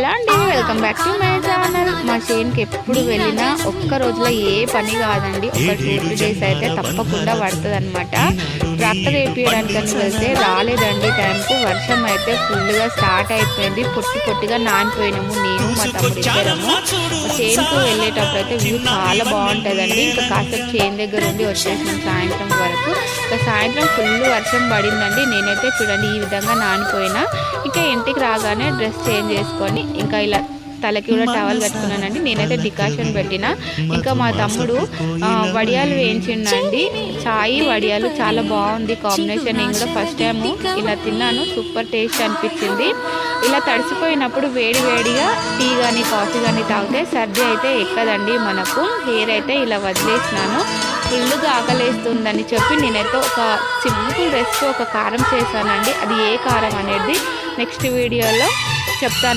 Hello అండి, welcome back to my channel. మా చేనుకి ఎప్పుడు వెళ్ళినా ఒక్క రోజులో ఏ పని కాదండి, ఒక 2-3 డేస్ అయితే తప్పకుండా పడుతుంది అనమాట. ట్రాక్టర్ వేపించడానికని వెళ్తే రాలేదండి టైంకు. వర్షం అయితే ఫుల్గా స్టార్ట్ అయిపోయింది. పొట్టిగా నానిపోయినాము నేను మా తమ్ముడు ఇద్దరము. చేనుకు వెళ్ళేటప్పుడు అయితే వ్యూ చాలా బాగుంటుందండి. ఇంకా కాసేపు చేను దగ్గర ఉండి వచ్చేసినాం సాయంత్రం వరకు. ఇంకా సాయంత్రం ఫుల్ వర్షం పడిందండి. నేనైతే చూడండి ఈ విధంగా నానిపోయినా. ఇంకా ఇంటికి రాగానే డ్రెస్ చేంజ్ చేసుకొని ఇంకా ఇలా తలకి కూడా టవల్ కట్టుకున్నానండి. నేనైతే డికాషన్ పెట్టిన. ఇంకా మా తమ్ముడు వడియాలు వేయించిండండి. చాయ్ వడియాలు చాలా బాగుంది కాంబినేషన్. నేను కూడా ఫస్ట్ టైం ఇలా తిన్నాను, సూపర్ టేస్ట్ అనిపించింది. ఇలా తడిసిపోయినప్పుడు వేడిగా టీ కానీ కాఫీ కానీ తాగితే సర్ది అయితే ఎక్కదండి మనకు. హెయిర్ అయితే ఇలా వదిలేసినాను. ఫుల్గా ఆకలేస్తుందని చెప్పి నేనైతే ఒక సింపుల్ రెసిపీ ఒక కారం చేశానండి. అది ఏ కారం అనేది నెక్స్ట్ వీడియోలో చెప్తాను.